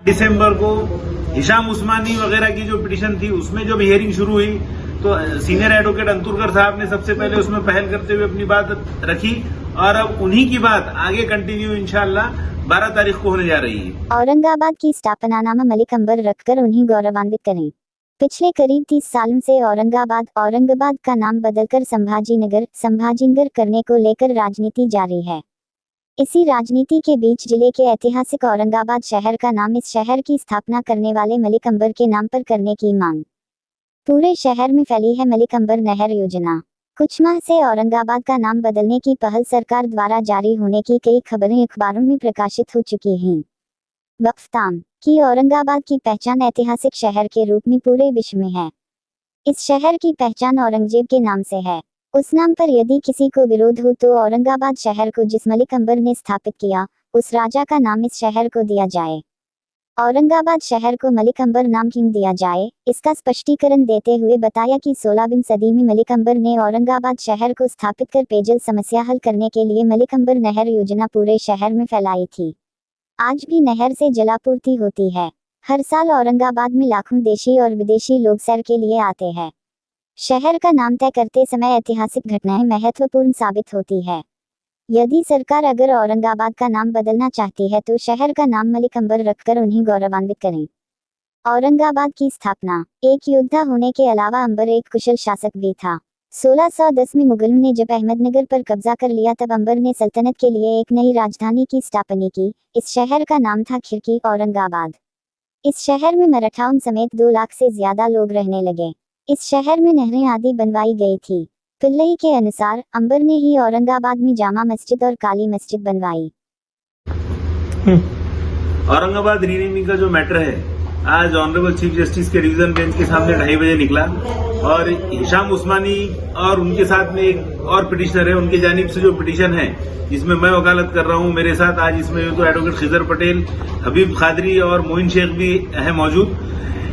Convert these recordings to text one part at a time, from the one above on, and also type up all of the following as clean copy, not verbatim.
दिसंबर को हिशाम उस्मानी वगैरह की जो पिटीशन थी उसमें जब हियरिंग शुरू हुई तो सीनियर एडवोकेट अंतुरकर साहब ने सबसे पहले उसमें पहल करते हुए अपनी बात रखी और अब उन्हीं की बात आगे कंटिन्यू इंशाल्लाह 12 तारीख को होने जा रही है। औरंगाबाद की स्थापनानामा मलिक अंबर रखकर उन्हें गौरवान्वित करें। पिछले करीब 30 सालों से औरंगाबाद का नाम बदलकर संभाजीनगर करने को लेकर राजनीति जारी है। इसी राजनीति के बीच जिले के ऐतिहासिक औरंगाबाद शहर का नाम इस शहर की स्थापना करने वाले मलिक अंबर के नाम पर करने की मांग पूरे शहर में फैली है। मलिक अंबर नहर योजना। कुछ माह से औरंगाबाद का नाम बदलने की पहल सरकार द्वारा जारी होने की कई खबरें अखबारों में प्रकाशित हो चुकी हैं। वक्फताम की औरंगाबाद की पहचान ऐतिहासिक शहर के रूप में पूरे विश्व में है। इस शहर की पहचान औरंगजेब के नाम से है। उस नाम पर यदि किसी को विरोध हो तो औरंगाबाद शहर को जिस मलिक अंबर ने स्थापित किया उस राजा का नाम इस शहर को दिया जाए। औरंगाबाद शहर को मलिक अंबर नाम क्यों दिया जाए, इसका स्पष्टीकरण देते हुए बताया कि 16वीं सदी में मलिक अंबर ने औरंगाबाद शहर को स्थापित कर पेयजल समस्या हल करने के लिए मलिक अंबर नहर योजना पूरे शहर में फैलाई थी। आज भी नहर से जलापूर्ति होती है। हर साल औरंगाबाद में लाखों देशी और विदेशी लोग सैर के लिए आते हैं। शहर का नाम तय करते समय ऐतिहासिक घटनाएं महत्वपूर्ण साबित होती है। यदि सरकार अगर औरंगाबाद का नाम बदलना चाहती है तो शहर का नाम मलिक अंबर रखकर उन्हें गौरवान्वित करें। औरंगाबाद की स्थापना। एक योद्धा होने के अलावा अंबर एक कुशल शासक भी था। 1610 में मुगलों ने जब अहमदनगर पर कब्जा कर लिया तब अंबर ने सल्तनत के लिए एक नई राजधानी की स्थापना की। इस शहर का नाम था खिरकी औरंगाबाद। इस शहर में मराठाओं समेत 2 लाख से ज्यादा लोग रहने लगे। इस शहर में नहरें आदि बनवाई गई थी। पिल्लई के अनुसार अंबर ने ही औरंगाबाद में जामा मस्जिद और काली मस्जिद बनवाई। औरंगाबाद रीनेमिंग का जो मैटर है आज ऑनरेबल चीफ जस्टिस के डिवीजन बेंच के सामने 2:30 बजे निकला और हिशाम उस्मानी और उनके साथ में एक और पिटिशनर है, उनके जानिब से जो पिटीशन है जिसमें मैं वकालत कर रहा हूं, मेरे साथ आज इसमें तो एडवोकेट खिजर पटेल, हबीब खादरी और मोइन शेख भी है मौजूद।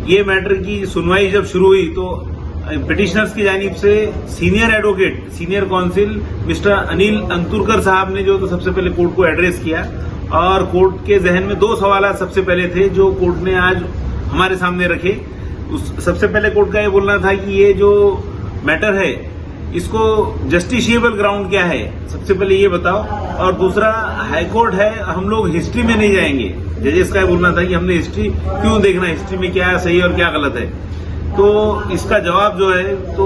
ये मैटर की सुनवाई जब शुरू हुई तो पिटिशनर्स की जानिब से सीनियर काउंसिल मिस्टर अनिल अंतुरकर साहब ने जो तो सबसे पहले कोर्ट को एड्रेस किया और कोर्ट के जहन में 2 सवाल सबसे पहले थे जो कोर्ट ने आज हमारे सामने रखे। सबसे पहले कोर्ट का ये बोलना था कि ये जो मैटर है इसको जस्टिशिएबल ग्राउंड क्या है, सबसे पहले ये बताओ। और दूसरा हाईकोर्ट है, हम लोग हिस्ट्री में नहीं जाएंगे। जजेस का ये बोलना था कि हमने हिस्ट्री क्यों देखना, हिस्ट्री में क्या सही और क्या गलत है। तो इसका जवाब जो है तो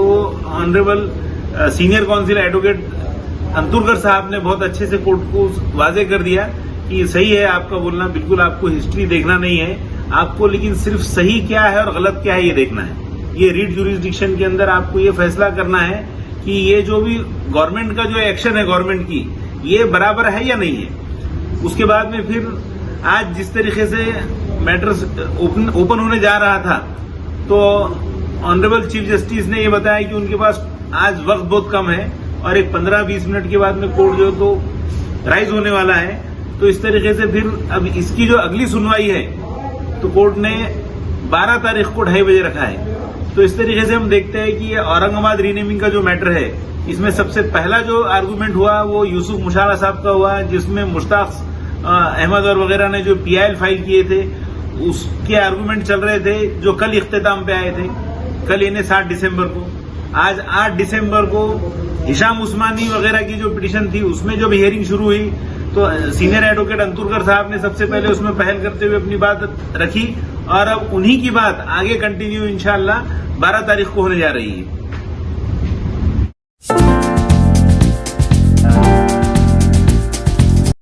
ऑनरेबल सीनियर काउंसिल एडवोकेट अंतुरकर साहब ने बहुत अच्छे से कोर्ट को वाजे कर दिया कि सही है आपका बोलना, बिल्कुल आपको हिस्ट्री देखना नहीं है, आपको लेकिन सिर्फ सही क्या है और गलत क्या है ये देखना है। ये रीट ज्यूरिसडिक्शन के अंदर आपको ये फैसला करना है कि ये जो भी गवर्नमेंट का जो एक्शन है गवर्नमेंट की ये बराबर है या नहीं है। उसके बाद में फिर आज जिस तरीके से मैटर्स ओपन होने जा रहा था तो ऑनरेबल चीफ जस्टिस ने ये बताया कि उनके पास आज वक्त बहुत कम है और एक 15-20 मिनट के बाद में कोर्ट जो तो राइज होने वाला है। तो इस तरीके से फिर अब इसकी जो अगली सुनवाई है तो कोर्ट ने 12 तारीख को 2:30 बजे रखा है। तो इस तरीके से हम देखते हैं कि ये औरंगाबाद रीनेमिंग का जो मैटर है इसमें सबसे पहला जो आर्गूमेंट हुआ वो यूसुफ मुशारा साहब का हुआ, जिसमें मुश्ताक अहमद और वगैरह ने जो PIL फाइल किए थे उसके आर्गूमेंट चल रहे थे जो कल इख्तिताम पे आए थे। कल यानी 7 दिसंबर को, आज 8 दिसंबर को हिशाम उस्मानी वगैरह की जो पिटीशन थी उसमें जब हियरिंग शुरू हुई तो सीनियर एडवोकेट अंतुरकर साहब ने सबसे पहले उसमें पहल करते हुए अपनी बात रखी और अब उन्हीं की बात आगे कंटिन्यू इंशाल्लाह 12 तारीख को होने जा रही है।